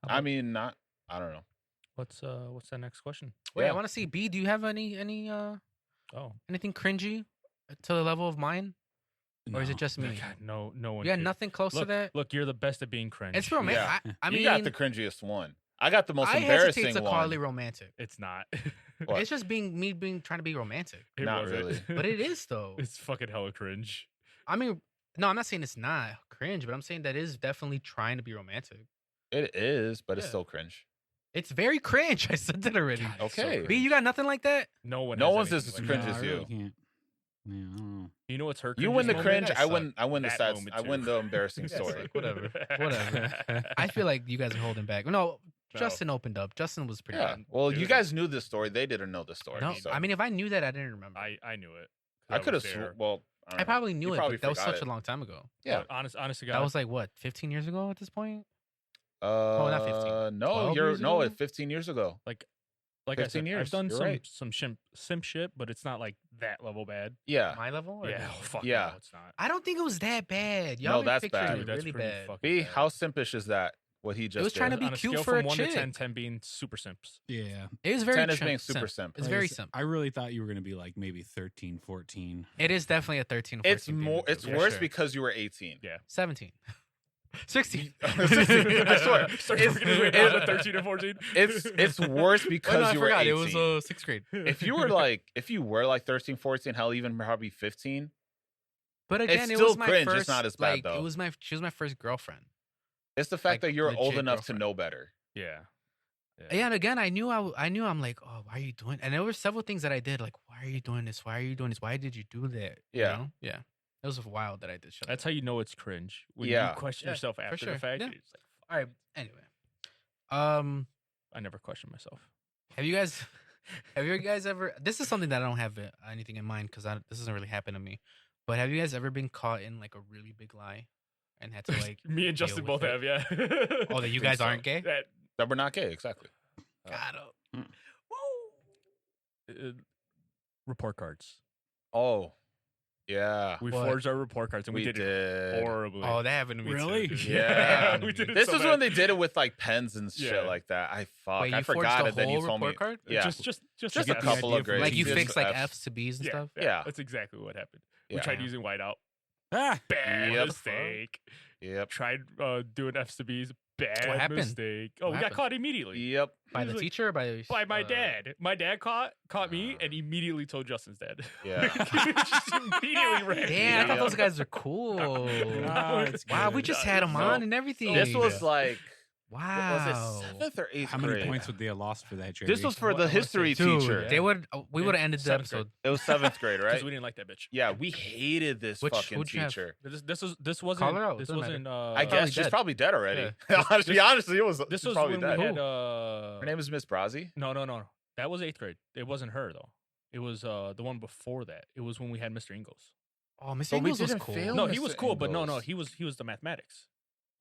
I mean, not. I don't know. What's that next question? wait, I Yeah. want to see B. Do you have any Oh, anything cringy to the level of mine, or is it just me? God, no one. You got could- nothing close to Look, that. look, you're the best at being cringe. It's romantic. Yeah. I mean, You got the cringiest one. I got the most I embarrassing hesitate to one. call it romantic. It's not. What? It's just being trying to be romantic, It Not wasn't. really. but it is though. It's fucking hella cringe. I mean, no, I'm not saying it's not cringe, but I'm saying that is definitely trying to be romantic. It is, but it's Yeah. still cringe. It's very cringe. I said that already. God, it's so Okay. B, cringe. you got nothing like that? No one. No has one's anything as like cringe that. as I you. really can't. Yeah, I don't know. You know what's her? You win the cringiest cringe. moment? I win the That stats. moment I too. win the embarrassing You guys story. like, whatever. I feel like you guys are holding back. No, No. Justin opened up. Justin was pretty Yeah. good. Well, Dude. you guys knew this story. They didn't know the story. No, so. I mean, if I knew that, I didn't remember. I knew it. 'cause I could have. was there. Well, I don't know. probably knew You it, probably but that was forgot such it. a long time ago. Yeah. Honest to God. That was like what, 15 years ago at this point? Not 15. No, 12 you're years no, ago? 15 years ago. like I 15 said, years, I've done you're some right. simp shit, but it's not like that level bad. Yeah. My level? Or Yeah, no? oh, fuck Yeah. no, it's not. I don't think it was that bad. No, Y'all that's picturing bad. it Dude, that's really pretty bad. fucking B, bad. how simpish is that? What he just was did? trying to be On a cute scale for from a 1 to chick. 10, 10 being super simps. Yeah. It was very 10 is simp- being super simp. simp. It's Like I very said, simp. I really thought you were going to be like maybe 13, 14. It is definitely a 13 or 14. It's being more. a It's good worse sure. because you were 18. 17. 16. 16, I swear. Starts It's- working his way down to 13 or 14. It's worse because Wait, no, I you were forgot. 18. It was 6th grade. If you were like 13, 14, hell, even probably 15. But again, it still was my cringe, it's first. not as bad, like, though. She was my first girlfriend. It's the fact Like, that you're old legit enough girlfriend. to know better. Yeah. Yeah, and again, I knew I'm like, oh, why are you doing? And there were several things that I did, like, why are you doing this? Why are you doing this? Why did you do that? Yeah. You know? Yeah. It was wild that I did shit. That's how you know it's cringe. When Yeah. you question Yeah, yourself for after sure. the fact. Yeah. It's like, All right. Anyway, I never question myself. have you guys ever? This is something that I don't have anything in mind because this doesn't really happen to me. But have you guys ever been caught in like a really big lie and had to like? Me and deal Justin with both it? have, yeah. Oh, that you Think guys so. aren't gay? That we're not gay, exactly. Got it. Report cards. Oh, yeah. We What? forged our report cards and we did it horribly. Oh, that happened to me. Really? Too, dude. Yeah. That happened to We me. did it This so is bad. when they did it with like pens and shit Yeah. like that. I fuck. Wait, I you forged forgot the it. Then you whole told me. report card? Yeah. Just Just like a F's. couple of grades. Like you Just fix like Fs. F's to B's and Yeah, stuff. Yeah. That's exactly what happened. We Yeah. tried using whiteout. Ah, Bad Yep. mistake. Yep. Tried doing F's to B's. Bad happened? mistake. Oh, What we got happened? caught immediately. Yep. By He the was like- teacher or by By my dad. My dad caught me Uh, and immediately told Justin's dad. Yeah. Just immediately ran. Damn, I thought Yeah. those guys are cool. Nah, it's Wow, good. we just had them So- on and everything. This was like, wow. what was it, 7th or 8th How many grade? points would they have lost for that, Jerry? This was for What- the I wanna say history Dude, teacher. they would. We In would have ended the 7th grade. episode. It was 7th grade, Because right? we didn't like that bitch. Yeah, we hated this Which- fucking who'd you have? teacher. This wasn't. Call her out, This doesn't matter. wasn't. I probably guess she's dead. probably dead already. Yeah. Honestly, it was. This she's was probably when dead. we had. Her name is Miss Brazzi. No. That was 8th grade. It wasn't her though. It was the one before that. It was when we had Mr. Ingles. Oh, Mr. But we Ingles was didn't cool. fail No, Mr. he was cool, but no, Ingles. he was the mathematics,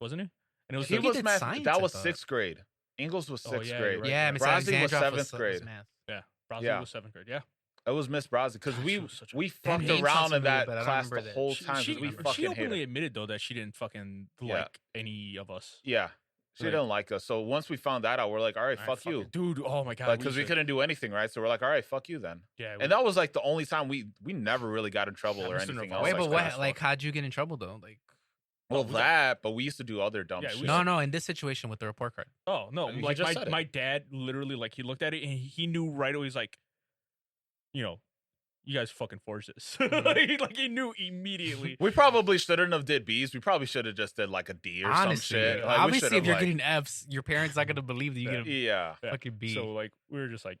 wasn't he? And it was He the- was did science, that I was thought. 6th grade. Ingles was Oh, 6th yeah, grade. you're right. Yeah, Right. Mr. Brazzi was Alexandrov 7th grade. math. yeah. Brazil Yeah. was 7th grade. Yeah. It was Miss Brazzi because God, we she was such a- we That fucked name around sounds in that familiar, but I don't class the remember that. whole She- time she, because we she fucking openly hated her. admitted though that she didn't fucking Yeah. like any of us. Yeah, she Like- didn't like us. So once we found that out, we're like, all right, All fuck right, you, it. Dude. Oh my god. like because we should- couldn't do anything, right? So we're like, all right, fuck you then. Yeah. And that was like the only time we never really got in trouble Yeah, or Mr. anything Navarro else. Wait, like but like what? that. Like, how'd you get in trouble though? Like, Well, we got- that, but we used to do other dumb Yeah, we shit. no. In this situation with the report card. Oh no! You Like just said it. my dad literally like he looked at it and he knew right away. He's like, you know, you guys fucking forced this. like he knew immediately. We probably shouldn't have did B's. We probably should have just did like a D or Honestly, some shit. Like, we obviously, should've, if you're like- getting Fs, your parents not gonna believe that you're Yeah. gonna yeah, Yeah. fucking B. So like we were just like,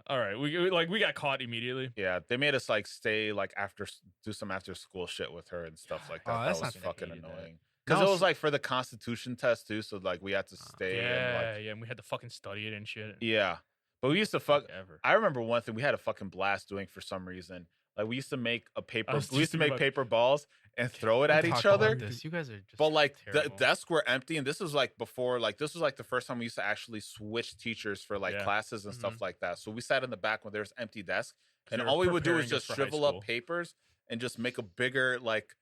all right, we got caught immediately. yeah, they made us like stay like do some after school shit with her and stuff like that. Oh, that that's was not fucking hated that. annoying. Because No, it was like for the Constitution test too, so like we had to stay. Yeah, And, like, and we had to fucking study it and shit. yeah. But we used to fuck. Ever. I remember one thing we had a fucking blast doing for some reason. Like we used to make a paper. was We used just to thinking make about- paper balls and throw it We at talked each about other. this. You guys are just. But like the terrible. desks were empty, and this was like before. Like this was like the first time we used to actually switch teachers for like Yeah. classes and stuff like that. So we sat in the back when there was empty desks, 'Cause and they were all we would do preparing is us just for high shrivel up school. papers and just make a bigger like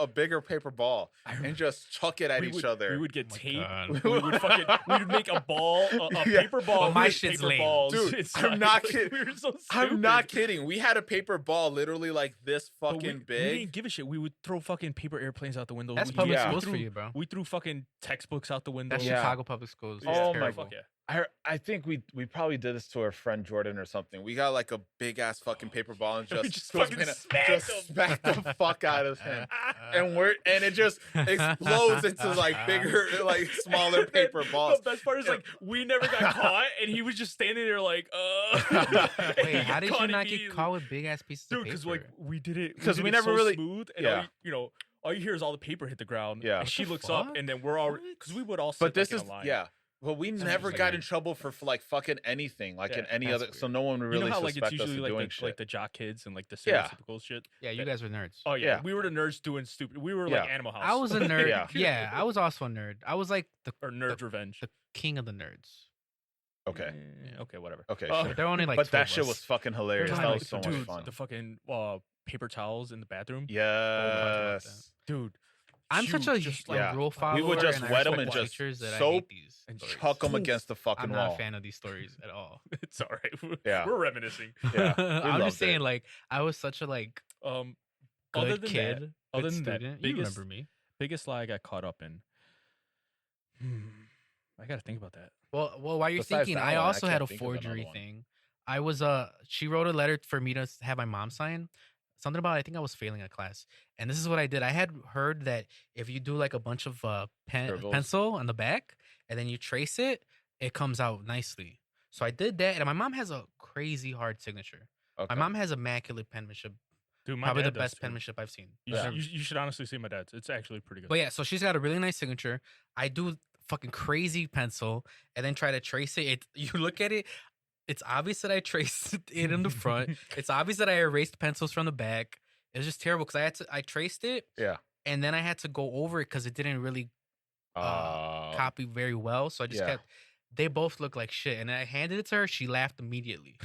a bigger paper ball and just chuck it at we each would, other. We would get Oh my tape. God. We would fucking. We would make a ball, a Yeah. paper ball. Well, my with shit's paper lame. balls Dude, inside. I'm not Like, kidding. We were so I'm not stupid. kidding. We had a paper ball literally like this But fucking we big. didn't give a shit. We would throw fucking paper airplanes out the window. That's We- public Yeah. schools we for threw, you, bro. We threw fucking textbooks out the window. That's Yeah. Chicago public schools. It's Oh my terrible. Fuck yeah. I think we probably did this to our friend Jordan or something. We got like a big ass fucking paper ball and We just fucking smacked the fuck out of him. And it just explodes into like bigger, like smaller paper balls. The best part is like we never got caught, and he was just standing there like, Wait, how did you not get caught with big ass pieces of dude? paper? Because like we did it because we did it never so really smooth, and all you hear is all the paper hit the ground. Yeah. and she What the looks up, fuck? and then we're all because we would all. Sit, But this like, is in a line. Well, we That's never weird. got in trouble for like fucking anything, like in Yeah, any that's other. So weird. no one would You really know how like suspect it's us usually of doing like shit. the jock kids and like the Yeah. stereotypical shit. Yeah, you guys were nerds. Oh yeah, Yeah. we were the nerds doing stupid. We were like Animal House. I was a nerd. Yeah. Yeah, I was also a nerd. I was like the or Nerd Revenge. the king of the nerds. Okay, Okay, whatever. okay, Uh, sure. There were only like But 2 that of shit us. was fucking hilarious. There's That like was so dude, much fun. the fucking paper towels in the bathroom. Yes. Dude, I'm such a just, like yeah. rule follower. We would just and I wet 'em respect and just teachers that I soap hate these and stories. Chuck them against the fucking I'm wall. not a fan of these stories at all. it's all right. Yeah. We're reminiscing. Yeah, I'm loved just saying, it. like, I was such a like Other good than kid, that, good other than student. that, You remember me? biggest lie I got caught up in. I gotta think about that. Well, while you're Besides thinking, that I one, I also had can't a think of another forgery one. thing. I was she wrote a letter for me to have my mom sign. Something about I think I was failing a class, and this is what I did. I had heard that if you do like a bunch of Scribbles. pencil on the back and then you trace it, it comes out nicely. So I did that, and my mom has a crazy hard signature. Okay. My mom has immaculate penmanship, Dude, my probably the dad does, best too. penmanship I've seen. You, Yeah. should, you should honestly see my dad's. It's actually pretty good. But yeah, so she's got a really nice signature. I do fucking crazy pencil and then try to trace it. You look at it, it's obvious that I traced it in the front. It's obvious that I erased pencils from the back. It was just terrible because I traced it. Yeah. And then I had to go over it because it didn't really copy very well. So I just yeah. kept. They both look like shit, and I handed it to her. She laughed immediately.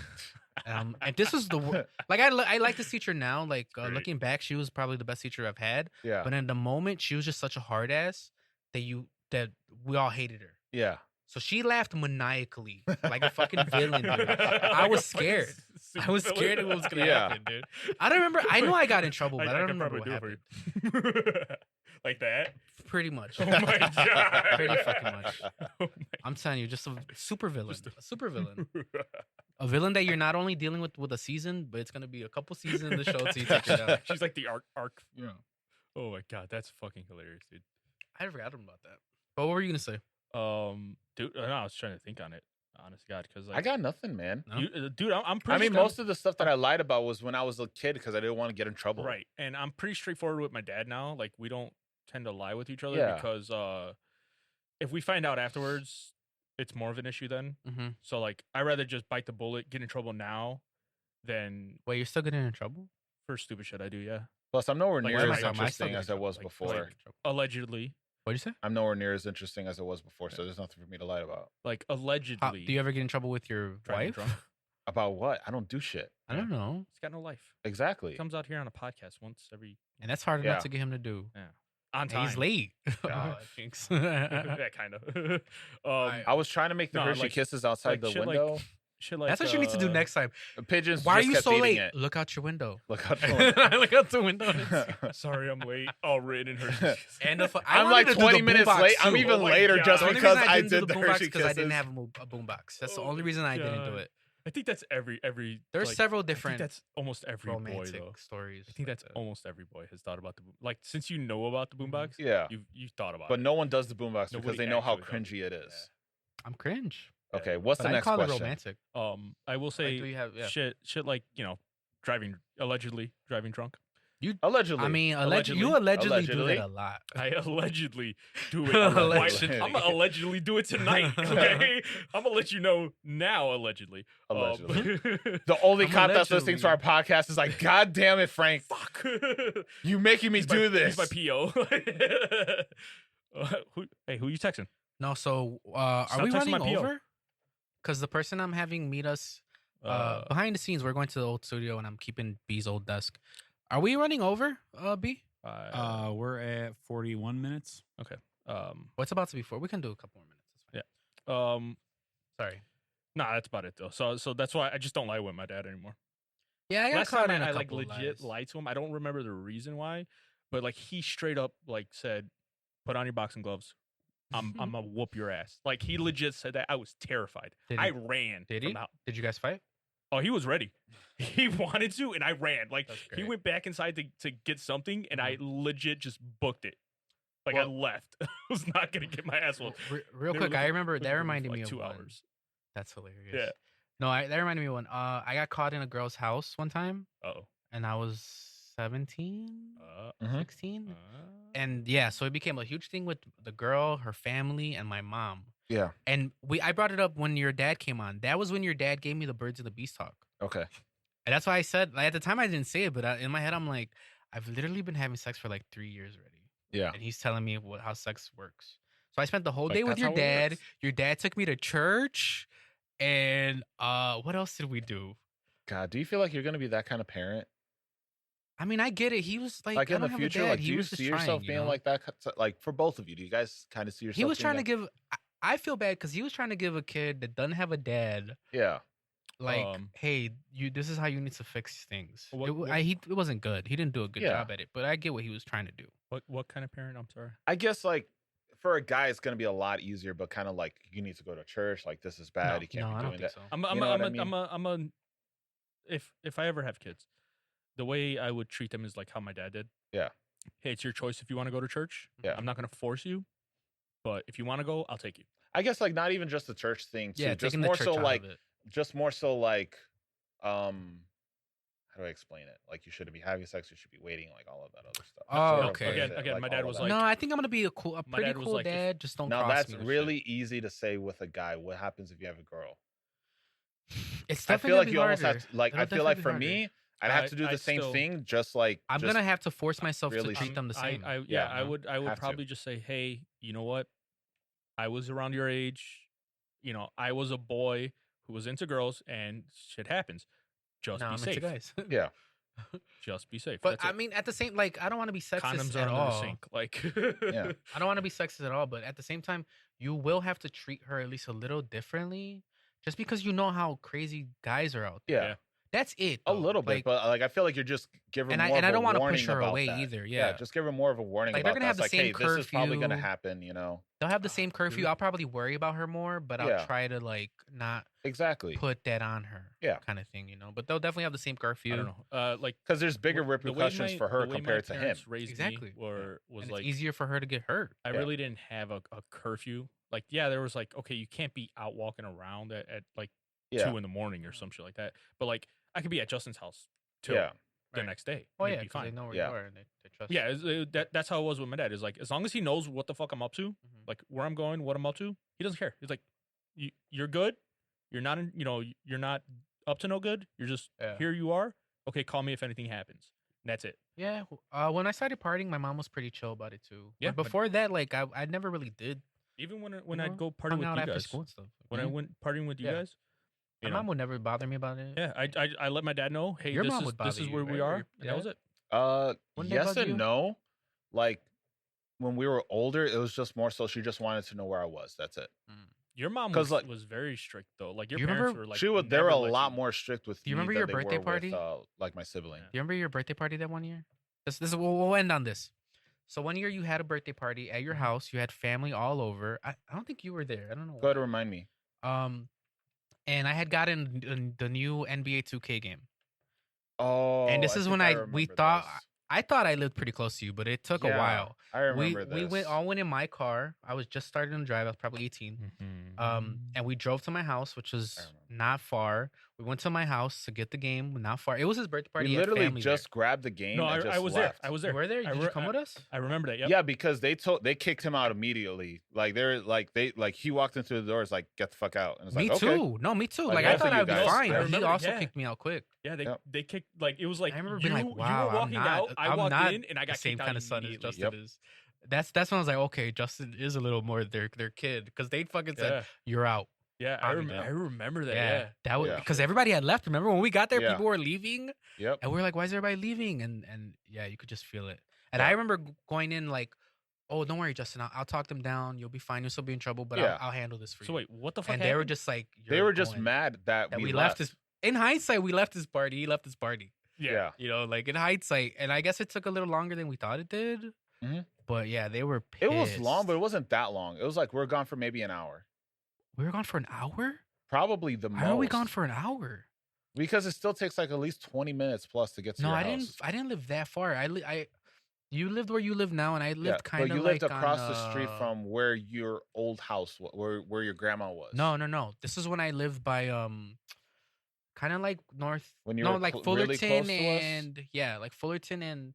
And this was the like I like this teacher now. Like Great. looking back, she was probably the best teacher I've had. Yeah. But in the moment, she was just such a hard ass that we all hated her. Yeah. So she laughed maniacally, like a fucking villain, dude. I was scared. I was scared of what was gonna Yeah. happen, dude. I don't remember. I know I got in trouble, but I don't can remember what probably happened. do it for you. Like that? Pretty much. Oh my god. Pretty fucking much. Oh I'm telling you, just a super villain. Just A super villain. my- A villain that you're not only dealing with a season, but it's gonna be a couple seasons in the show till you take it out. She's like the arc. Yeah. Oh my god, that's fucking hilarious, dude. I forgot about that. But what were you gonna say? Dude, no, I was trying to think on it. Honest God, because like, I got nothing, man. No? dude, I'm pretty. I mean, straight- most of the stuff that I lied about was when I was a kid because I didn't want to get in trouble. right, and I'm pretty straightforward with my dad now. Like, we don't tend to lie with each other Yeah. because if we find out afterwards, it's more of an issue then. Mm-hmm. So like, I rather just bite the bullet, get in trouble now, than Wait, you're still getting in trouble? for stupid shit I do. Yeah, Plus, I'm nowhere Like, near why am as I still interesting getting as I was like, before. allegedly, What'd you say? I'm nowhere near as interesting as I was before, so there's nothing for me to lie about. like How, allegedly. do you ever get in trouble with your driving wife? drunk. About what? I don't do shit. I don't know. He's got no life. Exactly. He comes out here on a podcast once every And that's hard Yeah. enough to get him to do. on And time. he's late. Yeah. Oh, jinx. That kind of. I was trying to make the No, Hershey like- Kisses outside like the shit like- window. Shit like That's what you need to do next time. The pigeons Why are just you kept so eating late? it. Look out your window. Look out the window. Look out the window. and it's- Sorry, I'm late. All written in her. And I I'm wanted like to do 20 the minutes boombox late. I'm too. even Oh my later God. just The only because reason I didn't did do the boombox Hershey because I didn't Kisses. have a boombox. That's the Oh only reason I didn't do God. it. I think that's every. There's like, several I think different that's almost every boy romantic though. stories. I think like that's that. almost every boy has thought about the boom. Like since you know about the boombox, Yeah. you thought about But it. no one does the boombox because Nobody they know how actually does cringy it is. I'm cringe. Okay, what's But the I next call it question? romantic. I will say Like, do you have shit like allegedly driving drunk. Allegedly. I mean, Allegedly. you allegedly do Allegedly. that a lot. I allegedly do it. Allegedly. I'm gonna allegedly do it tonight. Okay, I'm gonna let you know now. Allegedly. Allegedly. The only I'm cop that's listening to our podcast is like, God damn it, Frank. Fuck. You making me do this. He's my PO. Who you texting? No, so are Stop we texting my running PO. over? Because the person I'm having meet us behind the scenes, we're going to the old studio, and I'm keeping B's old desk. Are we running over, B? We're at 41 minutes. What's about to be 4? We can do a couple more minutes. That's fine. Sorry. Nah, that's about it though. So that's why I just don't lie with my dad anymore. Yeah, I got Last caught time in a I like couple legit lies. lied to him. I don't remember the reason why, but like he straight up like said, "Put on your boxing gloves. I'm gonna whoop your ass. Like he legit said that. I was terrified. Did I he? ran. Did from he? the house. Did you guys fight? Oh, he was ready. He wanted to, and I ran. Like That's he great. went back inside to get something, and I legit just booked it. Like Well- I left. I was not gonna get my ass whooped. Real quick, Literally I remember was that with him reminded for me like of 2 one. hours. That's hilarious. Yeah. No, that reminded me of one. I got caught in a girl's house one time, Oh. and I was 17, Mhm. 16. And yeah, so it became a huge thing with the girl, her family, and my mom. Yeah. And I brought it up when your dad came on. That was when your dad gave me the Birds of the Beast talk. Okay. And that's why I said, like, at the time I didn't say it, but in my head I'm like, I've literally been having sex for like 3 years already. Yeah. And he's telling me how sex works. So I spent the whole Like, day with that's your how it dad. works. Your dad took me to church. And what else did we do? God, do you feel like you're gonna be that kind of parent? I mean, I get it. He was like, Like I in the don't have a future, dad. like He do you was just see yourself trying, you being know? like that? Like for both of you, do you guys kind of see yourself? He was being trying to that- give. I feel bad because he was trying to give a kid that doesn't have a dad, Yeah. like, Um, hey, this is how you need to fix things. What- It wasn't good. He didn't do a good Yeah. job at it, but I get what he was trying to do. What kind of parent? I'm sorry. I guess like for a guy, it's gonna be a lot easier, but kind of like you need to go to church. Like this is bad. No, you can't no, be I don't doing think that. so. I'm You know what I if I ever have kids, the way I would treat them is like how my dad did. Yeah. Hey, it's your choice if you want to go to church. Yeah. I'm not gonna force you, but if you want to go, I'll take you. I guess like not even just the church thing too. Yeah, just taking the more church so out like of it. just more so like how do I explain it? Like you shouldn't be having sex, you should be waiting, like all of that other stuff. Oh, Sort of okay. like Again, like my dad all was of like- that. No, I think I'm gonna be a My pretty dad was cool like, if- dad. Just don't Now cross that's me with really easy to say with a guy. What happens if you have a girl? shit. It's I definitely feel gonna like be you almost harder. have to like It'll I feel like definitely for be me, I'd have I- to do I the same still- thing, just like I'm just- gonna have to force myself really- to treat them the same. I Yeah, would have to. probably just say, hey, you know what? I was around your age. You know, I was a boy who was into girls, and shit happens. Just Now be I'm into safe. guys. Yeah. Just be safe. But That's I it. mean, at the same, like, I don't want to be sexist Condoms at are under the all. sink. Like, Yeah. I don't want to be sexist at all, but at the same time, you will have to treat her at least a little differently, just because you know how crazy guys are out there. Yeah. Yeah. That's it. A though. little bit, Like, but like I feel like you're just giving And I- more and of I don't a wanna push warning her about away that. either, yeah. Just give her more of a warning Like, they're about gonna that. have It's the like, hey, same this is probably gonna curfew. happen, you know. they'll have the same curfew. dude. I'll probably worry about her more, but I'll Yeah. try to like not Exactly. put that on her. Yeah. Kind of thing, you know. But they'll definitely have the same curfew. I don't know. Like Because there's bigger the way repercussions my- for her the way my compared to him. parents raised Exactly. me was And it's like easier for her to get hurt. I Yeah. really didn't have a curfew. Like, yeah, there was like, okay, you can't be out walking around at like Yeah. 2 in the morning or some shit like that. But like, I could be at Justin's house till Yeah. the Right. next day. Oh and yeah, it'd be because they fine. know where Yeah. you are and they trust. Yeah, that's how it was with my dad. Is like, as long as he knows what the fuck I'm up to, Mhm. like where I'm going, what I'm up to, he doesn't care. He's like, you're good. You're not, you're not up to no good. You're just Yeah. here. You are okay. Call me if anything happens. And that's it. Yeah. When I started partying, my mom was pretty chill about it too. Yeah, But but- before that, like I never really did. Even when you I'd know, go party hung with out you after guys, school and stuff. when I went partying with you Yeah. guys, My you know, mom would never bother me about it. yeah, I let my dad know, hey, Your this mom is would bother you, where we right? Or are, your and that was dad? it. Wouldn't they Yes bug and you? no. Like when we were older, it was just more so she just wanted to know where I was. That's it. Your mom 'Cause, was, like- was very strict though. Like your You parents remember- were like They were never a let lot you- more strict with Do you me remember than your they birthday were party? with, like my sibling. Yeah. Do you remember your birthday party that one year? We'll end on this. So one year you had a birthday party at your house. You had family all over. I don't think you were there. I don't know. Go ahead and remind me. And I had gotten the new NBA 2K game. Oh, And this is when we remember thought this. I thought I lived pretty close to you, but it took a Yeah, while. I remember We this. went in my car. I was just starting to drive. I was probably 18. And we drove to my house, which was I remember. not far. We went to my house to get the game. Not far. It was his birthday party. We He had literally family just grabbed the game. No, and I just was left. there. I was there. there. You were there? I Did you come with us? I remember that. Yep. Yeah, because they kicked him out immediately. Like he walked into the doors like get the fuck out. And it's Me like, okay. too. No, me too. Like, Like I both of thought you I'd be guys. fine. I But he remember, also yeah. kicked me out quick. Yeah, Yep. they kicked like it was like I remember you, being like, you "Wow, were walking I'm not, out, I I'm walked not in, and I got the same kicked out kind of son as immediately. Justin Yep. is." That's when I was like, okay, Justin is a little more their kid because they fucking said Yeah, you're out. yeah, I mean, I remember that. Yeah, Yeah, that was Yeah. because everybody had left. Remember when we got there, Yeah. people were leaving, Yep. and we were like, "Why is everybody leaving?" And yeah, you could just feel it. And Yeah. I remember going in like, "Oh, don't worry, Justin. I'll talk them down. You'll be fine. You'll still be in trouble, but Yeah. I'll handle this for So you." wait, what the fuck? And they were happened? just like, They "You're were just going." mad that that we left his. In hindsight, we left his party. He left his party. Yeah. You know, like in hindsight, and I guess it took a little longer than we thought it did. Mhm. But yeah, they were pissed. It was long, but it wasn't that long. It was like we were gone for maybe an hour. We were gone for an hour? Probably the most. Why are we gone for an hour? Because it still takes like at least 20 minutes plus to get to your house. I didn't live that far. You lived where you live now, and I lived kind of but you like lived across on, the street from where your old house, where your grandma was. No. This is when I lived by kind of like north. When you no, were like really Fullerton close to us? and yeah, like Fullerton and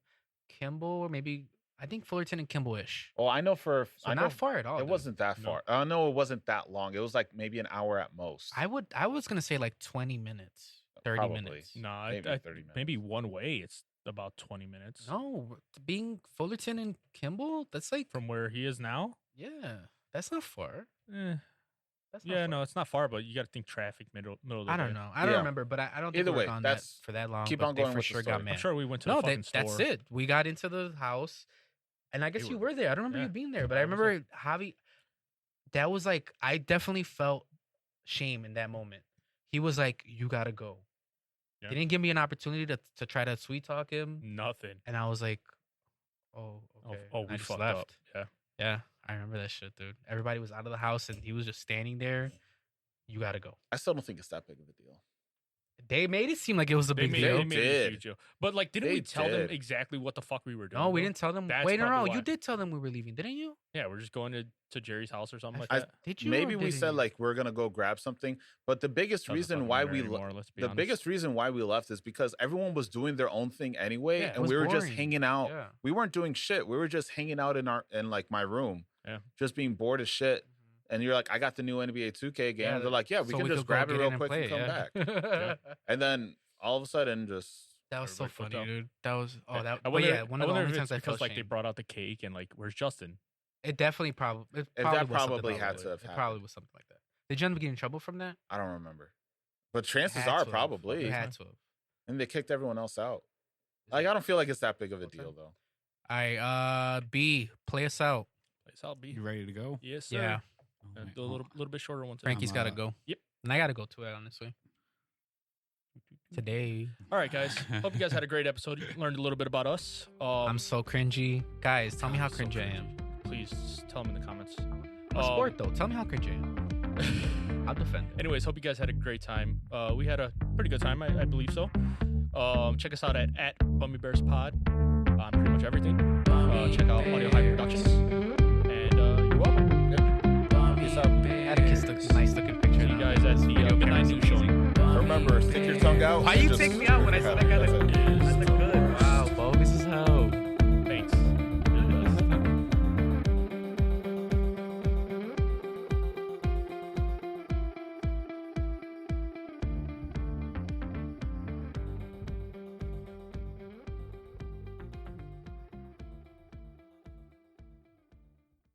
Kimball, or maybe I think Fullerton and Kimball-ish. Well, I know So I know not far at all. it dude. wasn't that No. far. I know it wasn't that long. It was like maybe an hour at most. I was gonna say like 20 minutes, 30 Probably. minutes. Nah, maybe 30 minutes. maybe one way. It's about 20 minutes No, being Fullerton and Kimball, that's like from where he is now. yeah, that's not far. Eh, That's not yeah, far. no, it's not far, but you got to think traffic middle of the I day. don't know. I don't Yeah. remember, but I don't think Either we were way, gone that's- for that long. keep but on they going for with the sure got story. mad. I'm sure we went to No, the fucking store. that's it. We got into the house, and I guess You you were- were there. I don't remember yeah. you being there, but I I was remember Javi. That was like I definitely felt shame in that moment. He was like, "You gotta go." Yeah. He didn't give me an opportunity to try to sweet talk him, Nothing. and I was like, "Oh, okay." Oh, I we just fucked left. up. Yeah. Yeah, I remember that shit, dude. Everybody was out of the house, and he was just standing there. You gotta go. I still don't think it's that big of a deal. They made it seem like it was a They big made, deal. they made it a did. huge deal. But like, didn't They we tell them did. exactly what the fuck we were doing? No, we though? didn't tell them. That's Wait, no, probably you why. did tell them we were leaving, didn't you? Yeah, we're just going to Jerry's house or something like I- that. Did you? or Maybe we didn't said you? like we're gonna go grab something, but the biggest Doesn't reason fucking why matter we anymore, let's be the honest. biggest reason why we left is because everyone was doing their own thing anyway, Yeah, it and was we were just boring. hanging out. Yeah. We weren't doing shit. We were just hanging out in like my room, Yeah. just being bored as shit. And you're like, I got the new NBA 2K game. Yeah, They're like, yeah, we So can just could go grab it get real in quick and come play, back. yeah. And then all of a sudden, just That was so Everybody fucked funny, up. dude. That was I but wonder, yeah, one of the wonder only if times it's I because felt like they shame. brought out the cake and like, where's Justin? It definitely probably that was something probably about had it. to have It probably happened. was something like that. Did you end up getting in trouble from that? I don't remember. But chances Had are to have. probably. It had to have. And they kicked everyone else out. Like, I don't feel like it's that big of a Okay. deal though. All right, B, play us out. Place I'll be. You ready to go? Yes, sir. Yeah, And do a little bit shorter one today. Frankie's got to uh, go. Yep. And I got to go too, honestly. Today, All right, guys. Hope you guys had a great episode. You learned a little bit about us. I'm so cringy. Guys, tell me how I'm so cringy I am. Please tell them in the comments. I'm a sport though. Tell me how cringy I am. I'll defend it. Anyways, hope you guys had a great time. We had a pretty good time, I believe so. Check us out at Bummy Bears Pod on pretty much everything. Check out Audio High Productions. And you're welcome. Peace out. I had to kiss the nice looking picture. See you guys at the midnight news show. Remember, stick your tongue out. Why and you just- take me out when I said I got That's it? it.